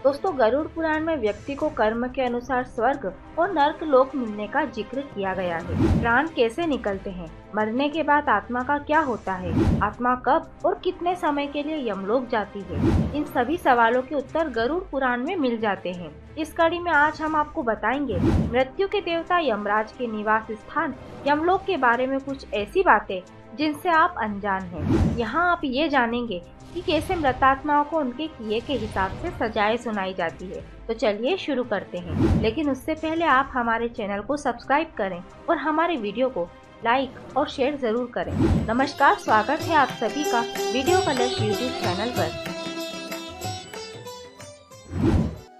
दोस्तों, गरुड़ पुराण में व्यक्ति को कर्म के अनुसार स्वर्ग और नर्क लोक मिलने का जिक्र किया गया है। प्राण कैसे निकलते हैं, मरने के बाद आत्मा का क्या होता है, आत्मा कब और कितने समय के लिए यमलोक जाती है, इन सभी सवालों के उत्तर गरुड़ पुराण में मिल जाते हैं। इस कड़ी में आज हम आपको बताएंगे मृत्यु के देवता यमराज के निवास स्थान यमलोक के बारे में कुछ ऐसी बातें जिनसे आप अनजान हैं। यहाँ आप ये जानेंगे कि कैसे मृतात्माओं को उनके किए के हिसाब से सजाएं सुनाई जाती है। तो चलिए शुरू करते हैं, लेकिन उससे पहले आप हमारे चैनल को सब्सक्राइब करें और हमारे वीडियो को लाइक और शेयर जरूर करें। नमस्कार, स्वागत है आप सभी का वीडियो कलश यूट्यूब चैनल पर।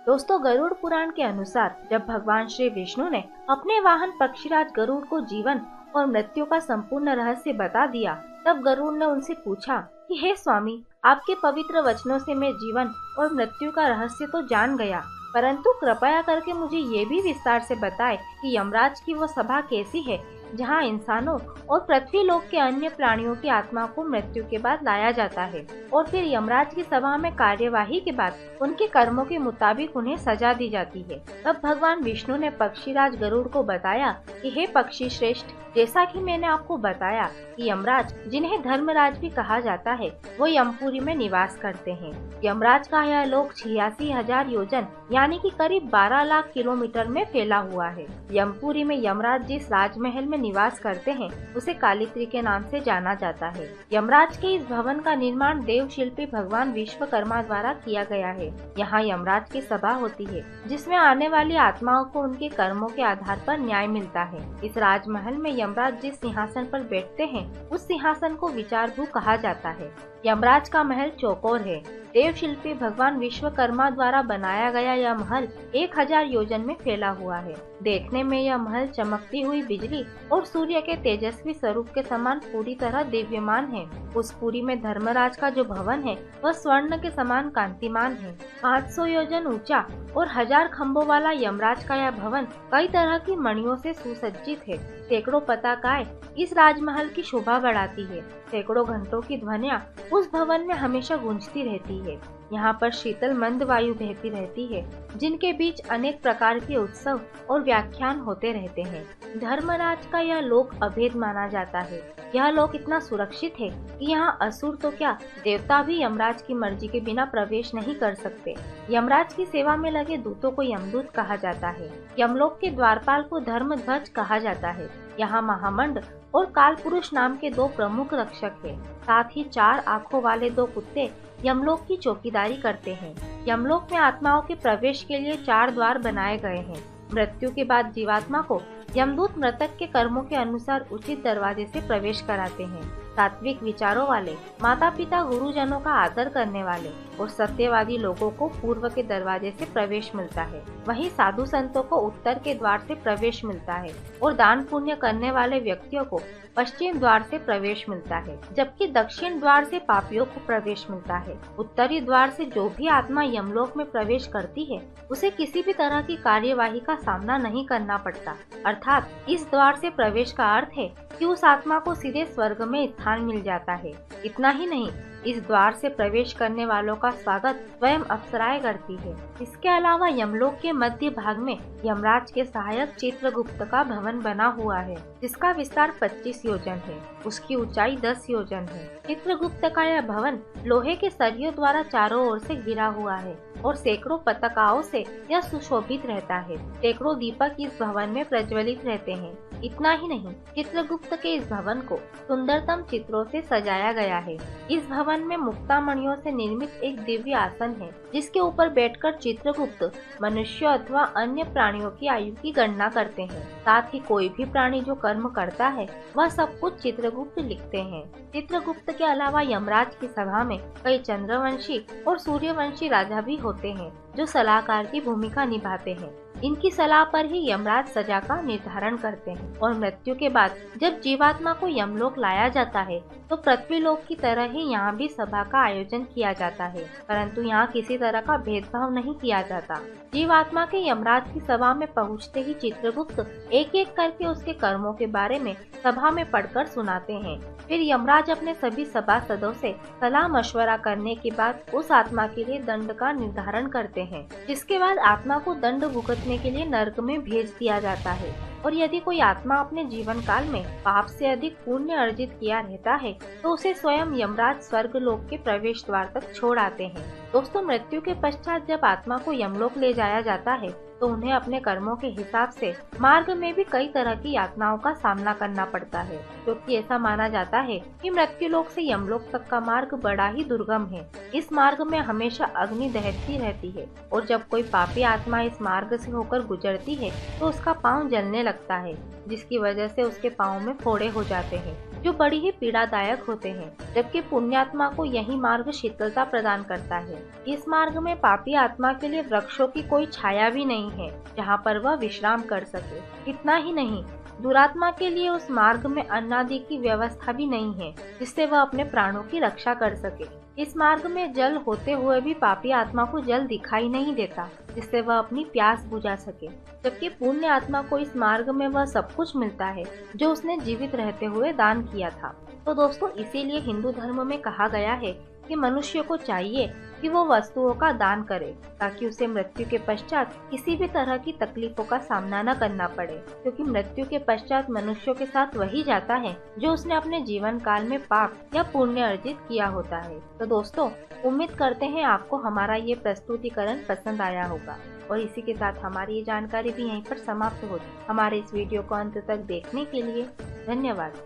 दोस्तों, गरुड़ पुराण के अनुसार जब भगवान श्री विष्णु ने अपने वाहन पक्षीराज गरुड़ को जीवन और मृत्यु का संपूर्ण रहस्य बता दिया, तब गरुड़ ने उनसे पूछा कि हे स्वामी, आपके पवित्र वचनों से मैं जीवन और मृत्यु का रहस्य तो जान गया, परंतु कृपया करके मुझे ये भी विस्तार से बताएं कि यमराज की वो सभा कैसी है जहाँ इंसानों और पृथ्वी लोक के अन्य प्राणियों की आत्मा को मृत्यु के बाद लाया जाता है और फिर यमराज की सभा में कार्यवाही के बाद उनके कर्मों के मुताबिक उन्हें सजा दी जाती है। तब भगवान विष्णु ने पक्षीराज गरुड़ को बताया कि हे पक्षी श्रेष्ठ, जैसा कि मैंने आपको बताया कि यमराज, जिन्हें धर्मराज भी कहा जाता है, वो यमपुरी में निवास करते हैं। यमराज का यह लोक 86,000 योजन यानी कि करीब 12 लाख किलोमीटर में फैला हुआ है। यमपुरी में यमराज जिस राजमहल में निवास करते हैं उसे कालित्री के नाम से जाना जाता है। यमराज के इस भवन का निर्माण देव शिल्पी भगवान विश्वकर्मा द्वारा किया गया है। यहाँ यमराज की सभा होती है जिसमें आने वाली आत्माओं को उनके कर्मों के आधार पर न्याय मिलता है। इस राजमहल में यमराज जिस सिंहासन पर बैठते हैं उस सिंहासन को विचारभू कहा जाता है। यमराज का महल चौकोर है। देव शिल्पी भगवान विश्वकर्मा द्वारा बनाया गया यह महल 1000 योजन में फैला हुआ है। देखने में यह महल चमकती हुई बिजली और सूर्य के तेजस्वी स्वरूप के समान पूरी तरह दिव्यमान है। उस पुरी में धर्मराज का जो भवन है वह स्वर्ण के समान कांतिमान है। 500 योजन ऊंचा और 1000 खम्भों वाला यमराज का यह भवन कई तरह की मणियों से सुसज्जित है। सैकड़ों पताकाएं इस राजमहल की शोभा बढ़ाती है। सैकड़ों घंटों की ध्वनियाँ उस भवन में हमेशा गूंजती रहती है। यहाँ पर शीतल मंद वायु बहती रहती है, जिनके बीच अनेक प्रकार के उत्सव और व्याख्यान होते रहते हैं। धर्मराज का यह लोक अभेद माना जाता है। यह लोक इतना सुरक्षित है कि यहाँ असुर तो क्या, देवता भी यमराज की मर्जी के बिना प्रवेश नहीं कर सकते। यमराज की सेवा में लगे दूतों को यमदूत कहा जाता है। यमलोक के द्वारपाल को धर्मध्वज कहा जाता है। यहाँ महामंड और कालपुरुष नाम के 2 प्रमुख रक्षक हैं। साथ ही 4 आँखों वाले 2 कुत्ते यमलोक की चौकीदारी करते हैं। यमलोक में आत्माओं के प्रवेश के लिए 4 द्वार बनाए गए हैं। मृत्यु के बाद जीवात्मा को यमदूत मृतक के कर्मों के अनुसार उचित दरवाजे से प्रवेश कराते हैं। सात्विक विचारों वाले, माता पिता गुरुजनों का आदर करने वाले और सत्यवादी लोगों को पूर्व के दरवाजे से प्रवेश मिलता है। वहीं साधु संतों को उत्तर के द्वार से प्रवेश मिलता है और दान पुण्य करने वाले व्यक्तियों को पश्चिम द्वार से प्रवेश मिलता है, जबकि दक्षिण द्वार से पापियों को प्रवेश मिलता है। उत्तरी द्वार से जो भी आत्मा यमलोक में प्रवेश करती है उसे किसी भी तरह की कार्यवाही का सामना नहीं करना पड़ता। अर्थात इस द्वार से प्रवेश का अर्थ है कि उस आत्मा को सीधे स्वर्ग में स्थान मिल जाता है। इतना ही नहीं, इस द्वार से प्रवेश करने वालों का स्वागत स्वयं अप्सराएं करती है। इसके अलावा यमलोक के मध्य भाग में यमराज के सहायक चित्रगुप्त का भवन बना हुआ है, जिसका विस्तार 25 योजन है। उसकी ऊंचाई 10 योजन है। चित्रगुप्त का यह भवन लोहे के सरियों द्वारा चारों ओर से घिरा हुआ है और सैकड़ों पताकाओं से यह सुशोभित रहता है। सैकड़ों दीपक इस भवन में प्रज्वलित रहते हैं। इतना ही नहीं, चित्रगुप्त के इस भवन को सुंदरतम चित्रों से सजाया गया है। इस भवन में मुक्तामणियों से निर्मित एक दिव्य आसन है, जिसके ऊपर बैठकर चित्रगुप्त मनुष्यों अथवा अन्य प्राणियों की आयु की गणना करते हैं। साथ ही कोई भी प्राणी जो कर्म करता है वह सब कुछ चित्रगुप्त लिखते हैं। चित्रगुप्त के अलावा यमराज की सभा में कई चंद्रवंशी और सूर्यवंशी राजा भी होते हैं, जो सलाहकार की भूमिका निभाते हैं। इनकी सलाह पर ही यमराज सजा का निर्धारण करते हैं और मृत्यु के बाद जब जीवात्मा को यमलोक लाया जाता है तो पृथ्वीलोक की तरह ही यहाँ भी सभा का आयोजन किया जाता है, परंतु यहाँ किसी तरह का भेदभाव नहीं किया जाता। जीवात्मा के यमराज की सभा में पहुँचते ही चित्रगुप्त एक एक करके उसके कर्मों के बारे में सभा में पढ़कर सुनाते हैं। फिर यमराज अपने सभी सभासदों से सलाह मशवरा करने के बाद उस आत्मा के लिए दंड का निर्धारण करते हैं, जिसके बाद आत्मा को दंड भुगतने के लिए नरक में भेज दिया जाता है। और यदि कोई आत्मा अपने जीवन काल में पाप से अधिक पुण्य अर्जित किया रहता है तो उसे स्वयं यमराज स्वर्ग लोक के प्रवेश द्वार तक छोड़ आते हैं। दोस्तों, मृत्यु के पश्चात जब आत्मा को यमलोक ले जाया जाता है तो उन्हें अपने कर्मों के हिसाब से मार्ग में भी कई तरह की यातनाओं का सामना करना पड़ता है, क्योंकि ऐसा माना जाता है कि मृत्यु लोक से यमलोक तक का मार्ग बड़ा ही दुर्गम है। इस मार्ग में हमेशा अग्नि दहकती रहती है और जब कोई पापी आत्मा इस मार्ग से होकर गुजरती है तो उसका पाँव जलने लगता है, जिसकी वजह से उसके पाँव में फोड़े हो जाते हैं जो बड़ी ही पीड़ादायक होते हैं, जबकि पुण्यात्मा को यही मार्ग शीतलता प्रदान करता है। इस मार्ग में पापी आत्मा के लिए वृक्षों की कोई छाया भी नहीं है जहाँ पर वह विश्राम कर सके। इतना ही नहीं, दुरात्मा के लिए उस मार्ग में अन्न आदि की व्यवस्था भी नहीं है जिससे वह अपने प्राणों की रक्षा कर सके। इस मार्ग में जल होते हुए भी पापी आत्मा को जल दिखाई नहीं देता जिससे वह अपनी प्यास बुझा सके, जबकि पुण्य आत्मा को इस मार्ग में वह सब कुछ मिलता है जो उसने जीवित रहते हुए दान किया था। तो दोस्तों, इसीलिए हिंदू धर्म में कहा गया है कि मनुष्य को चाहिए कि वो वस्तुओं का दान करे ताकि उसे मृत्यु के पश्चात किसी भी तरह की तकलीफों का सामना न करना पड़े, क्योंकि मृत्यु के पश्चात मनुष्यों के साथ वही जाता है जो उसने अपने जीवन काल में पाप या पुण्य अर्जित किया होता है। तो दोस्तों, उम्मीद करते हैं आपको हमारा ये प्रस्तुतिकरण पसंद आया होगा और इसी के साथ हमारी ये जानकारी भी यहीं पर समाप्त होती। हमारे इस वीडियो को अंत तक देखने के लिए धन्यवाद।